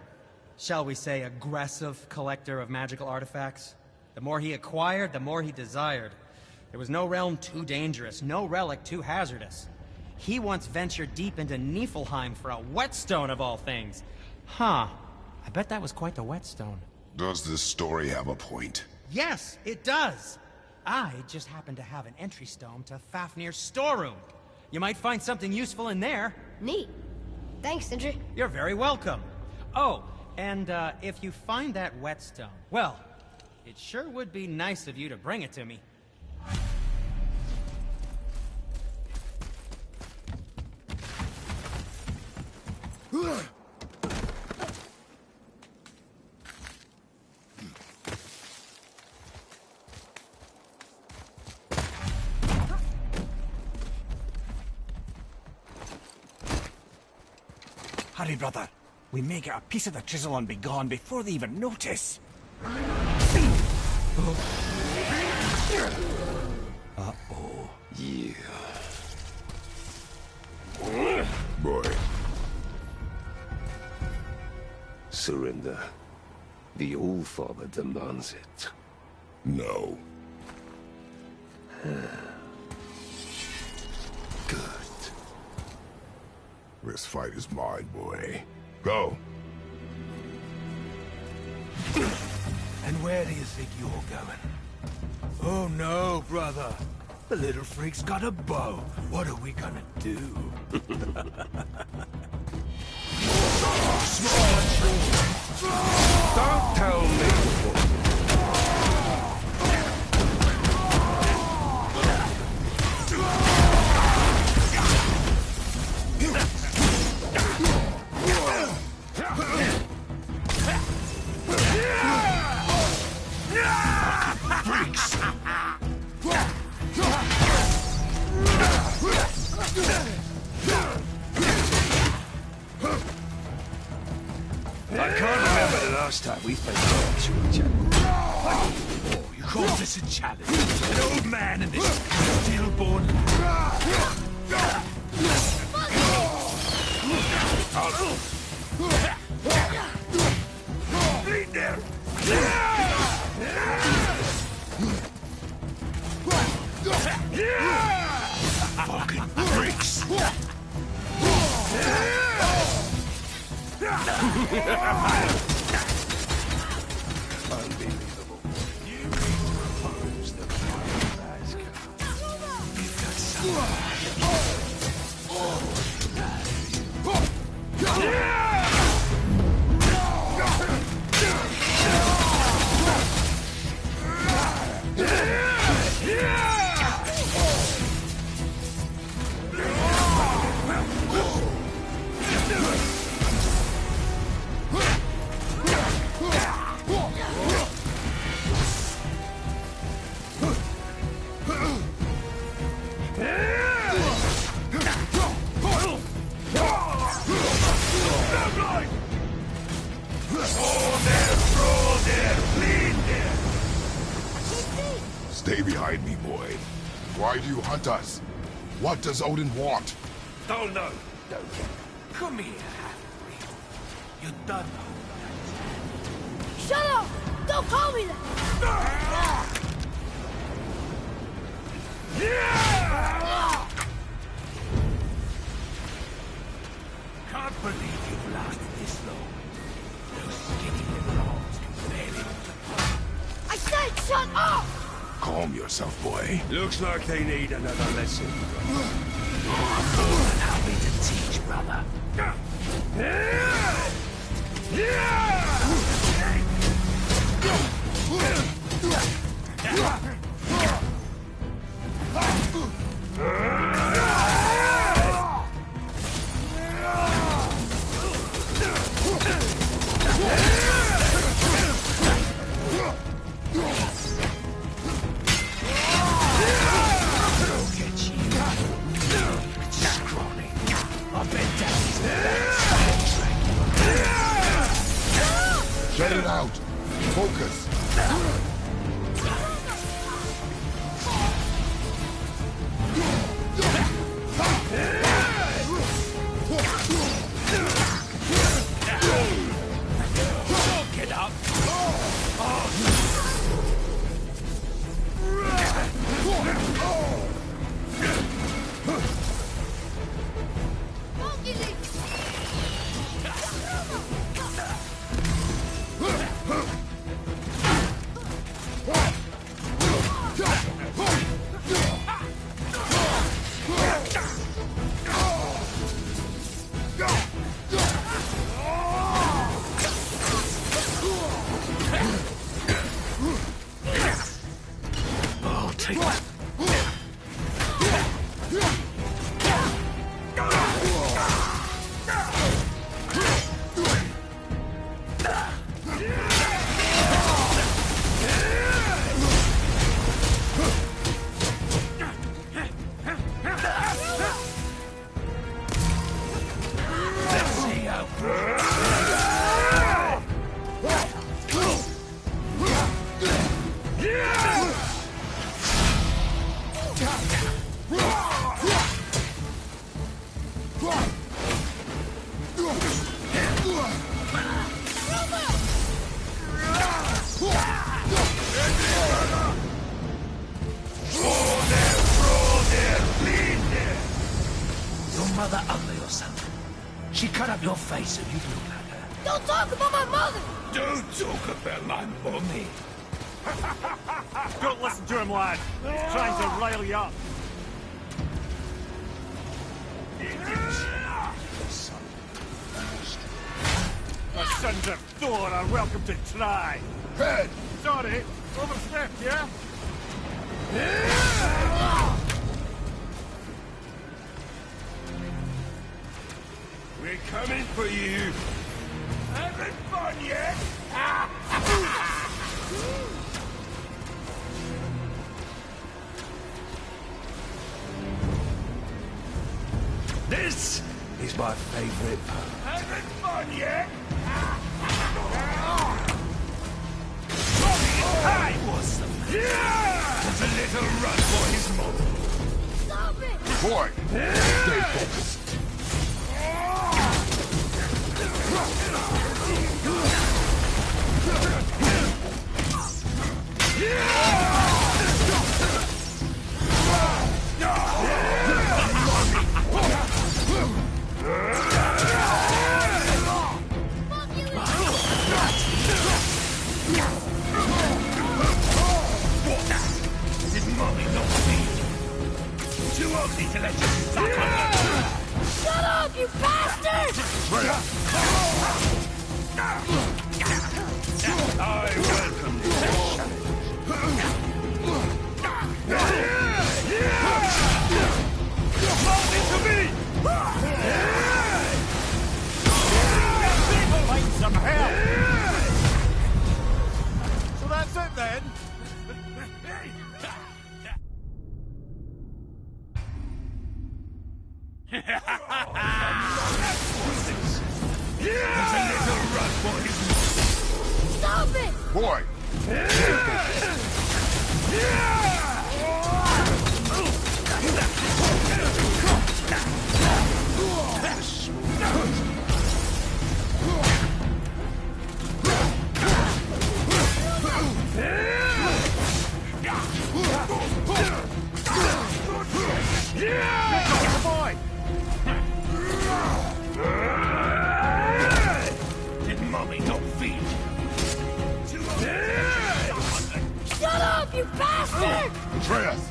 shall we say, aggressive collector of magical artifacts. The more he acquired, the more he desired. There was no realm too dangerous, no relic too hazardous. He once ventured deep into Niflheim for a whetstone of all things. Huh. I bet that was quite the whetstone. Does this story have a point? Yes, it does. I just happen to have an entry stone to Fafnir's storeroom. You might find something useful in there. Neat. Thanks, Sindri. You're very welcome. Oh, and if you find that whetstone, well, it sure would be nice of you to bring it to me. Hurry, brother. We may get a piece of the chisel and be gone before they even notice. Uh-oh. Yeah. Boy. Surrender. The All-Father demands it. No. Good. This fight is mine, boy. Go. And where do you think you're going? Oh no, brother. The little freak's got a bow. What are we gonna do? Don't tell me. I can't remember the last time we faced off to each other. Oh, you call this a challenge? An old man and this stillborn... Bleed there! Fucking freaks! Unbelievable. You propose the Asgard. You've got something. Stay behind me, boy. Why do you hunt us? What does Odin want? Don't know, don't you? Come here, half-breed. You done know. Shut up! Don't call me that! Can't believe you've lasted this long. Those skinny little arms can barely hold a punch. I said shut up! Calm yourself, boy. Looks like they need another lesson. More than happy to teach, brother. Get it out. Focus. Get up. Oh, take that. Let's see how. Your mother ugly or something. She cut up your face so you look like her. Don't talk about my mother! Don't talk about my mommy. Don't listen to him, lad. He's trying to rile you up. The sons of Thor are welcome to try. Head! Sorry, overstepped, yeah? We're coming for you. Having fun yet? This is my favorite part. Having fun yet? Hey! What's the matter? There's a little run for his mother. Stop it! Boy, stay focused. This is mommy, not me. Too ugly to let you suck on her. Shut up, you bastard! I welcome this challenge. Mommy to me! Find some help! So that's it then? There's a little run for his Stop it! Boy, stay focused. Did mommy not feed? Shut up, you bastard! Atreus!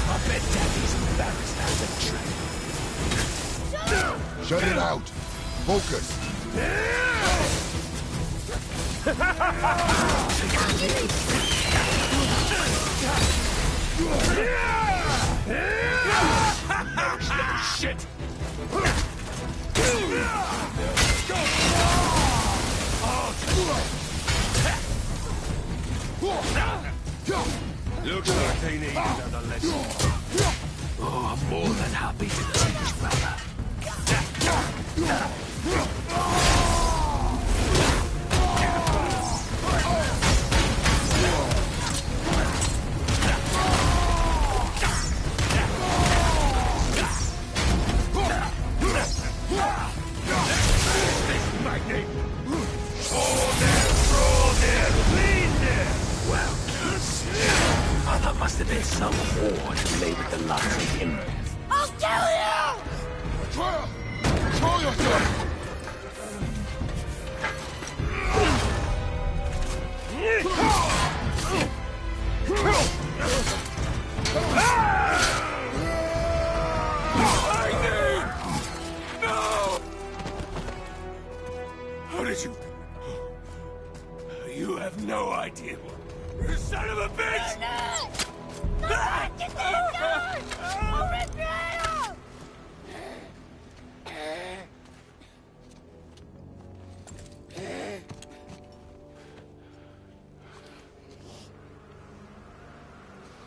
I bet Daddy's embarrassed as a trick. Shut it out! Focus! Nourished little shit! Looks like they need another lesson. Oh, I'm more than happy to teach, brother. There must have been some horde who labored the likes of him. I'll kill you! Atreus! Control yourself! How did you... You have no idea. You son of a bitch!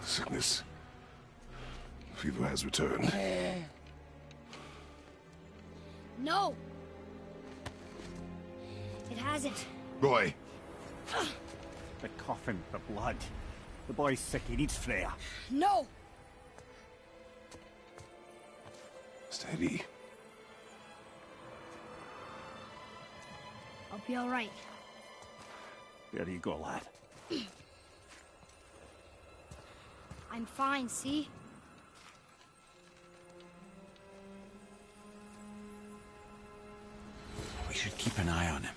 Sickness. Fever has returned. No! It hasn't. Roy, The coffin, the blood. The boy's sick, he needs Freya. No! steady. I'll be all right. There you go, lad. I'm fine, see? We should keep an eye on him.